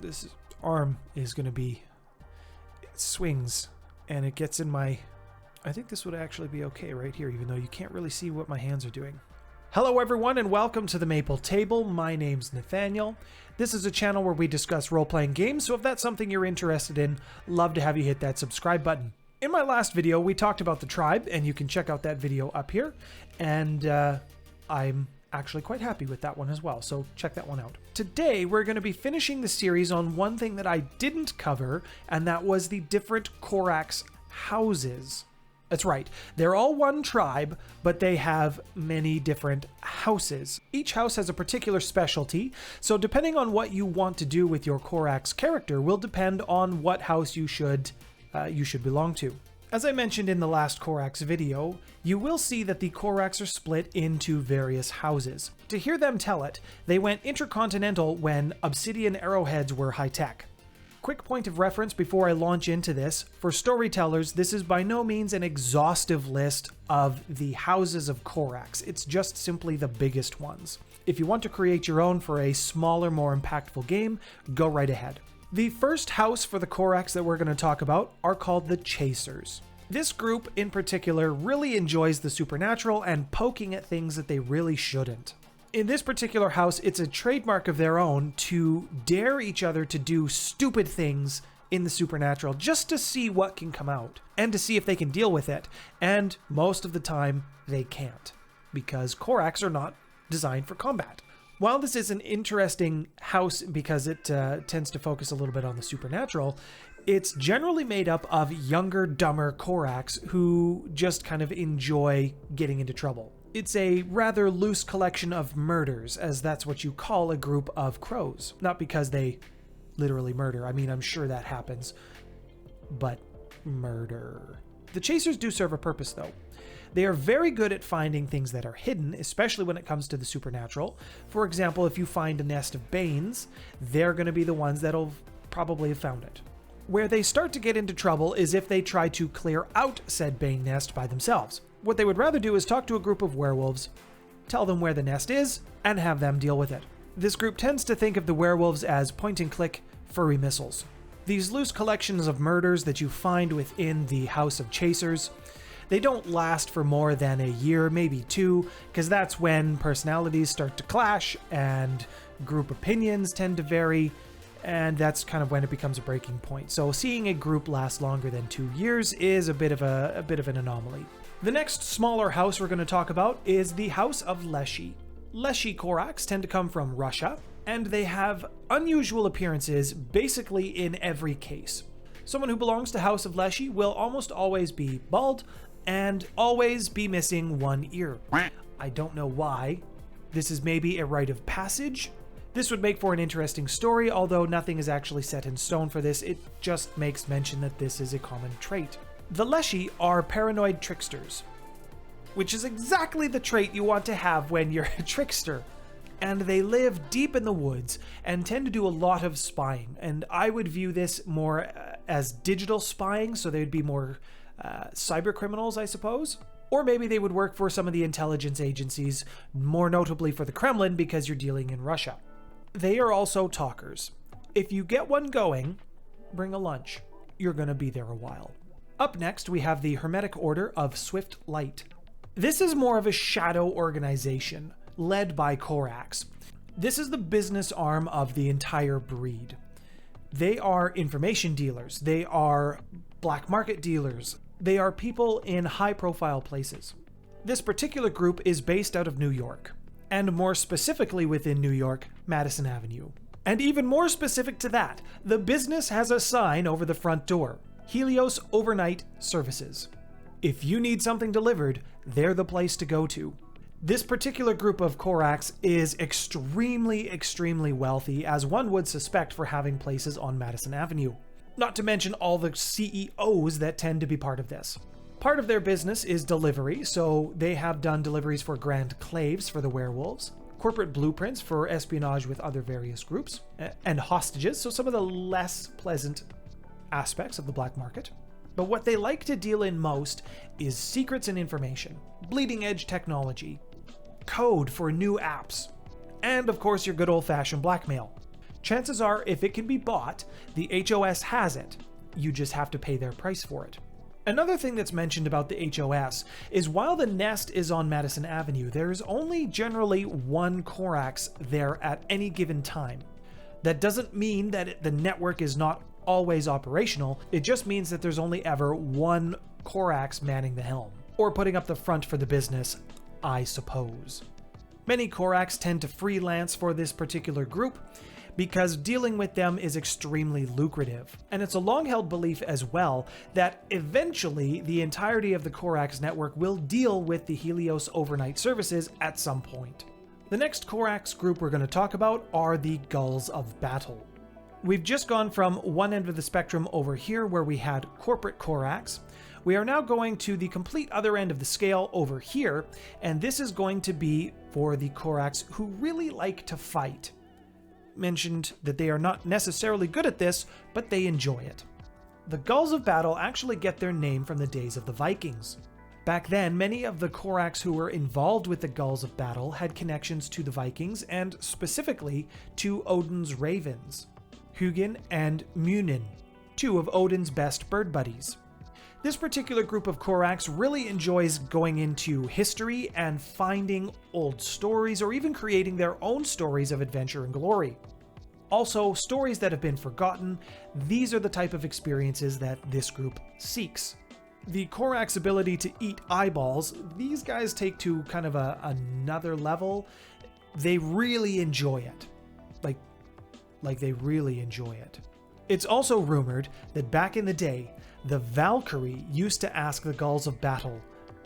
This arm is going to be... It swings, and it gets in my... I think this would actually be okay right here, even though you can't really see what my hands are doing. Hello everyone, and welcome to the Maple Table. My name's Nathaniel. This is a channel where we discuss role-playing games, so if that's something you're interested in, love to have you hit that subscribe button. In my last video, we talked about the tribe, and you can check out that video up here, and I'm actually quite happy with that one as well, so check that one out. Today, we're going to be finishing the series on one thing that I didn't cover, and that was the different Corax houses. That's right, they're all one tribe, but they have many different houses. Each house has a particular specialty, so depending on what you want to do with your Corax character will depend on what house you should belong to. As I mentioned in the last Corax video, you will see that the Corax are split into various houses. To hear them tell it, they went intercontinental when obsidian arrowheads were high-tech. Quick point of reference before I launch into this, for storytellers, this is by no means an exhaustive list of the houses of Corax. It's just simply the biggest ones. If you want to create your own for a smaller, more impactful game, go right ahead. The first house for the Corax that we're going to talk about are called the Chasers. This group in particular really enjoys the supernatural and poking at things that they really shouldn't. In this particular house, it's a trademark of their own to dare each other to do stupid things in the supernatural just to see what can come out and to see if they can deal with it. And most of the time, they can't, because Corax are not designed for combat. While this is an interesting house because it tends to focus a little bit on the supernatural, it's generally made up of younger, dumber Corax who just kind of enjoy getting into trouble. It's a rather loose collection of murders, as that's what you call a group of crows. Not because they literally murder. I mean, I'm sure that happens, but murder. The Chasers do serve a purpose, though. They are very good at finding things that are hidden, especially when it comes to the supernatural. For example, if you find a nest of Banes, they're going to be the ones that'll probably have found it. Where they start to get into trouble is if they try to clear out said Bane nest by themselves. What they would rather do is talk to a group of werewolves, tell them where the nest is, and have them deal with it. This group tends to think of the werewolves as point-and-click furry missiles. These loose collections of murders that you find within the House of Chasers, they don't last for more than a year, maybe two, because that's when personalities start to clash and group opinions tend to vary, and that's kind of when it becomes a breaking point. So seeing a group last longer than 2 years is a bit of an anomaly. The next smaller house we're going to talk about is the House of Leshi. Leshi Corax tend to come from Russia, and they have unusual appearances basically in every case. Someone who belongs to House of Leshi will almost always be bald and always be missing one ear. I don't know why. This is maybe a rite of passage. This would make for an interesting story, although nothing is actually set in stone for this. It just makes mention that this is a common trait. The Leshi are paranoid tricksters, which is exactly the trait you want to have when you're a trickster. And they live deep in the woods and tend to do a lot of spying. And I would view this more as digital spying, so they would be more cyber criminals, I suppose. Or maybe they would work for some of the intelligence agencies, more notably for the Kremlin because you're dealing in Russia. They are also talkers. If you get one going, bring a lunch. You're going to be there a while. Up next, we have the Hermetic Order of Swift Light. This is more of a shadow organization, led by Corax. This is the business arm of the entire breed. They are information dealers. They are black market dealers. They are people in high-profile places. This particular group is based out of New York, and more specifically within New York, Madison Avenue. And even more specific to that, the business has a sign over the front door. Helios Overnight Services. If you need something delivered, they're the place to go to. This particular group of Corax is extremely, extremely wealthy, as one would suspect for having places on Madison Avenue. Not to mention all the CEOs that tend to be part of this. Part of their business is delivery, so they have done deliveries for Grand Claves for the werewolves, corporate blueprints for espionage with other various groups, and hostages, so some of the less pleasant aspects of the black market. But what they like to deal in most is secrets and information, bleeding edge technology, code for new apps, and of course your good old-fashioned blackmail. Chances are, if it can be bought, the HOS has it. You just have to pay their price for it. Another thing that's mentioned about the HOS is while the nest is on Madison Avenue, there's only generally one Corax there at any given time. That doesn't mean that the network is not always operational, it just means that there's only ever one Corax manning the helm, or putting up the front for the business, I suppose. Many Corax tend to freelance for this particular group, because dealing with them is extremely lucrative. And it's a long-held belief as well that eventually the entirety of the Corax network will deal with the Helios overnight services at some point. The next Corax group we're going to talk about are the Gulls of Battle. We've just gone from one end of the spectrum over here where we had corporate Corax. We are now going to the complete other end of the scale over here, and this is going to be for the Corax who really like to fight. Mentioned that they are not necessarily good at this, but they enjoy it. The Gulls of Battle actually get their name from the days of the Vikings. Back then, many of the Corax who were involved with the Gulls of Battle had connections to the Vikings and specifically to Odin's ravens, Hugin and Munin, two of Odin's best bird buddies. This particular group of Corax really enjoys going into history and finding old stories or even creating their own stories of adventure and glory. Also, stories that have been forgotten, these are the type of experiences that this group seeks. The Corax ability to eat eyeballs, these guys take to kind of another level. They really enjoy it. Like they really enjoy it. It's also rumored that back in the day, the Valkyrie used to ask the Gulls of Battle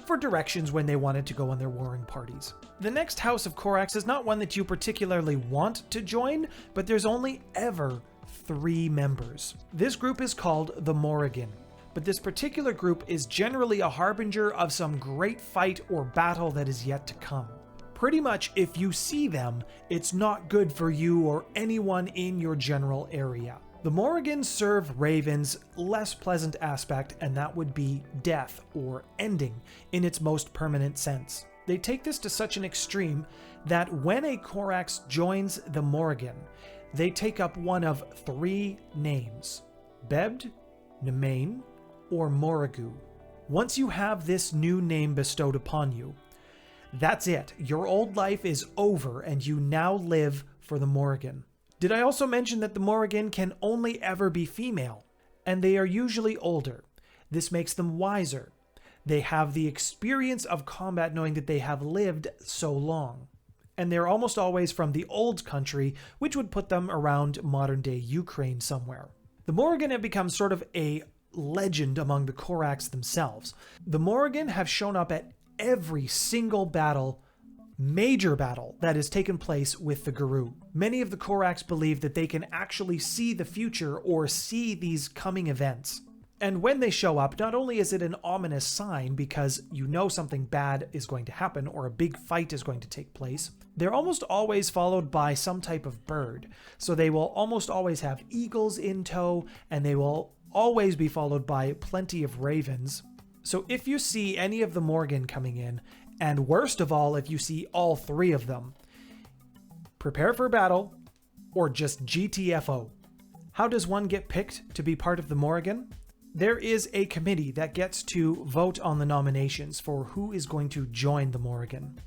for directions when they wanted to go on their warring parties. The next House of Corax is not one that you particularly want to join, but there's only ever 3 members. This group is called the Morrigan, but this particular group is generally a harbinger of some great fight or battle that is yet to come. Pretty much if you see them, it's not good for you or anyone in your general area. The Morrigans serve ravens less pleasant aspect, and that would be death or ending in its most permanent sense. They take this to such an extreme that when a Corax joins the Morrigan, they take up one of 3 names: Bebd, Nemain, or Morrigu. Once you have this new name bestowed upon you, that's it. Your old life is over and you now live for the Morrigan. Did I also mention that the Morrigan can only ever be female, and they are usually older. This makes them wiser. They have the experience of combat knowing that they have lived so long. And they're almost always from the old country, which would put them around modern-day Ukraine somewhere. The Morrigan have become sort of a legend among the Corax themselves. The Morrigan have shown up at every single major battle that has taken place with the Guru. Many of the Corax believe that they can actually see the future or see these coming events. And when they show up, not only is it an ominous sign because you know something bad is going to happen or a big fight is going to take place, they're almost always followed by some type of bird. So they will almost always have eagles in tow, and they will always be followed by plenty of ravens. So if you see any of the Morrigan coming in, and worst of all, if you see all 3 of them, prepare for battle or just GTFO. How does one get picked to be part of the Morrigan? There is a committee that gets to vote on the nominations for who is going to join the Morrigan.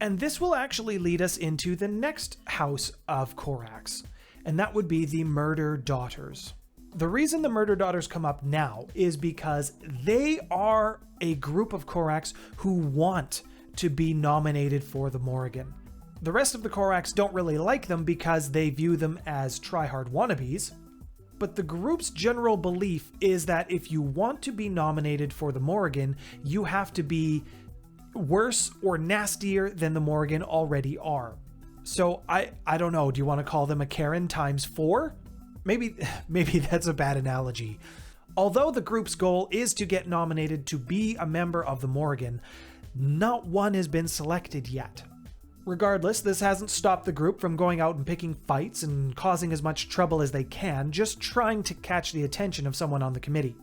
And this will actually lead us into the next House of Corax, and that would be the Murder Daughters. The reason the Murder Daughters come up now is because they are a group of Corax who want to be nominated for the Morrigan. The rest of the Corax don't really like them because they view them as try-hard wannabes, but the group's general belief is that if you want to be nominated for the Morrigan, you have to be worse or nastier than the Morrigan already are. So I don't know, do you want to call them a Karen times 4? Maybe that's a bad analogy. Although the group's goal is to get nominated to be a member of the Morrigan, not one has been selected yet. Regardless, this hasn't stopped the group from going out and picking fights and causing as much trouble as they can, just trying to catch the attention of someone on the committee.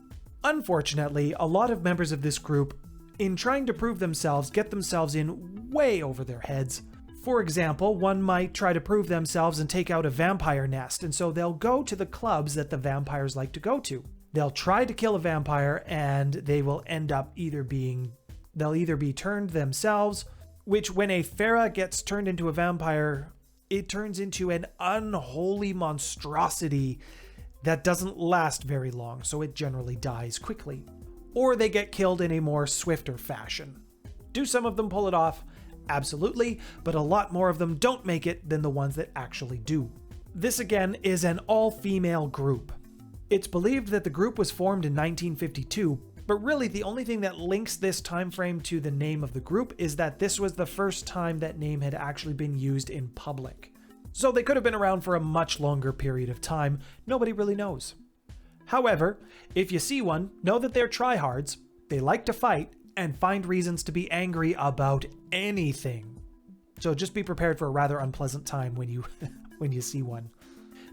Unfortunately, a lot of members of this group, in trying to prove themselves, get themselves in way over their heads, For example, one might try to prove themselves and take out a vampire nest, and so they'll go to the clubs that the vampires like to go to. They'll try to kill a vampire, and they will end up they'll either be turned themselves, which when a Farah gets turned into a vampire, it turns into an unholy monstrosity that doesn't last very long, so it generally dies quickly. Or they get killed in a more swifter fashion. Do some of them pull it off? Absolutely, but a lot more of them don't make it than the ones that actually do. This again is an all-female group. It's believed that the group was formed in 1952, but really the only thing that links this time frame to the name of the group is that this was the first time that name had actually been used in public. So they could have been around for a much longer period of time. Nobody really knows. However, if you see one, know that they're tryhards, they like to fight, and find reasons to be angry about anything. So just be prepared for a rather unpleasant time when you see one.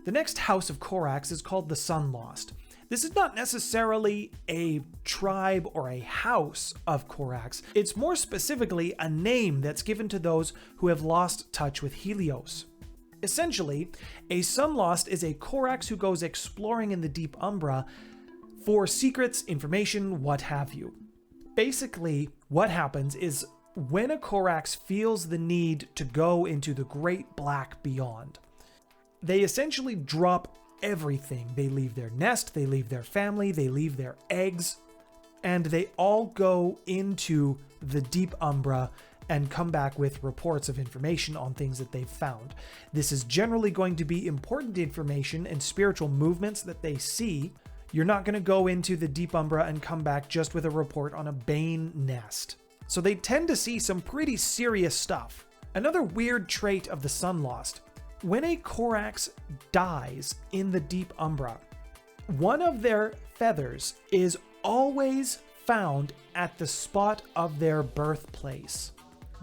The next House of Corax is called the Sunlost. This is not necessarily a tribe or a house of Corax. It's more specifically a name that's given to those who have lost touch with Helios. Essentially, a Sunlost is a Corax who goes exploring in the deep Umbra for secrets, information, what have you. Basically, what happens is when a Corax feels the need to go into the great black beyond, they essentially drop everything. They leave their nest, they leave their family, they leave their eggs, and they all go into the deep Umbra and come back with reports of information on things that they've found. This is generally going to be important information and spiritual movements that they see. You're not going to go into the deep Umbra and come back just with a report on a Bane nest. So they tend to see some pretty serious stuff. Another weird trait of the Sunlost: when a Corax dies in the deep Umbra, one of their feathers is always found at the spot of their birthplace.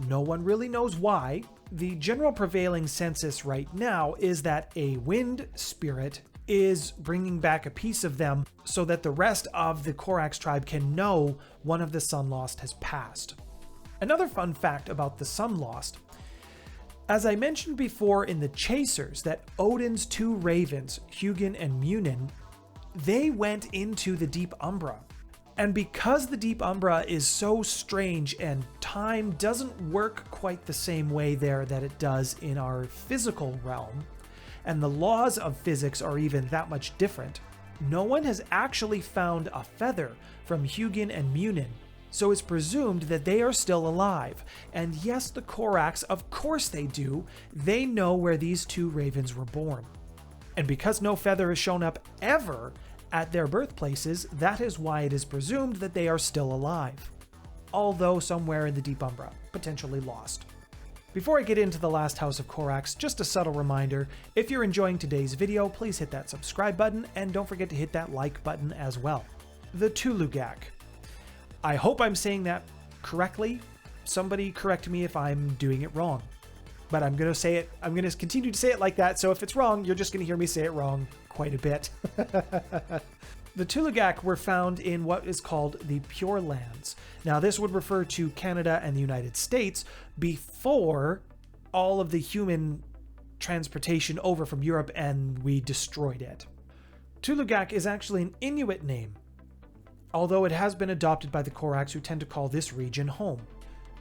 No one really knows why. The general prevailing census right now is that a wind spirit is bringing back a piece of them so that the rest of the Corax tribe can know one of the Sunlost has passed. Another fun fact about the Sunlost: as I mentioned before in the Chasers, that Odin's two ravens, Hugin and Munin, they went into the deep Umbra. And because the deep Umbra is so strange and time doesn't work quite the same way there that it does in our physical realm, and the laws of physics are even that much different, no one has actually found a feather from Hugin and Munin. So it's presumed that they are still alive. And yes, the Corax, of course they do. They know where these two ravens were born. And because no feather has shown up ever at their birthplaces, that is why it is presumed that they are still alive. Although somewhere in the deep Umbra, potentially lost. Before I get into the last House of Corax, just a subtle reminder: if you're enjoying today's video, please hit that subscribe button, and don't forget to hit that like button as well. The tulugak. I hope I'm saying that correctly. Somebody correct me if I'm doing it wrong. But I'm going to say it, I'm going to continue to say it like that, so if it's wrong, you're just going to hear me say it wrong quite a bit. The tulugak were found in what is called the Pure Lands. Now, this would refer to Canada and the United States before all of the human transportation over from Europe and we destroyed it. Tulugak is actually an Inuit name, although it has been adopted by the Corax, who tend to call this region home.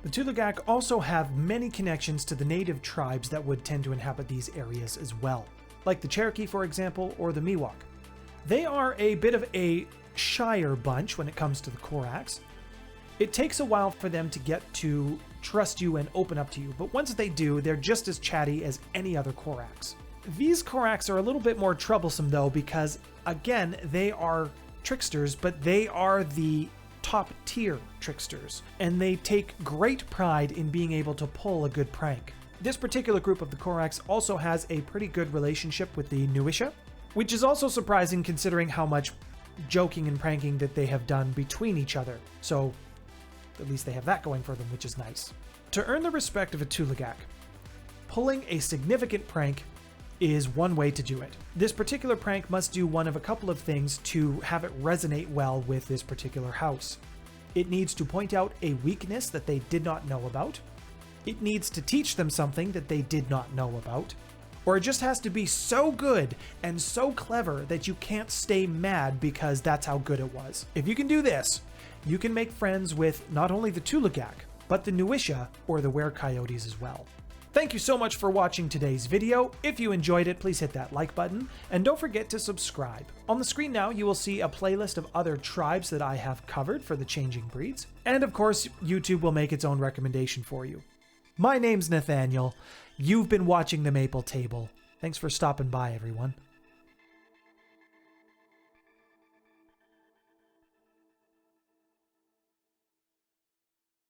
The tulugak also have many connections to the native tribes that would tend to inhabit these areas as well, like the Cherokee, for example, or the Miwok. They are a bit of a shyer bunch when it comes to the Corax. It takes a while for them to get to trust you and open up to you, but once they do, they're just as chatty as any other Corax. These Corax are a little bit more troublesome though, because again, they are tricksters, but they are the top tier tricksters, and they take great pride in being able to pull a good prank. This particular group of the Corax also has a pretty good relationship with the Nuisha, which is also surprising considering how much joking and pranking that they have done between each other. So at least they have that going for them, which is nice. To earn the respect of a tulugak, pulling a significant prank is one way to do it. This particular prank must do one of a couple of things to have it resonate well with this particular house. It needs to point out a weakness that they did not know about, it needs to teach them something that they did not know about, or it just has to be so good and so clever that you can't stay mad because that's how good it was. If you can do this, you can make friends with not only the tulugak, but the nuisha or the were-coyotes as well. Thank you so much for watching today's video. If you enjoyed it, please hit that like button, and don't forget to subscribe. On the screen now, you will see a playlist of other tribes that I have covered for the changing breeds, and of course, YouTube will make its own recommendation for you. My name's Nathaniel. You've been watching The Maple Table. Thanks for stopping by, everyone.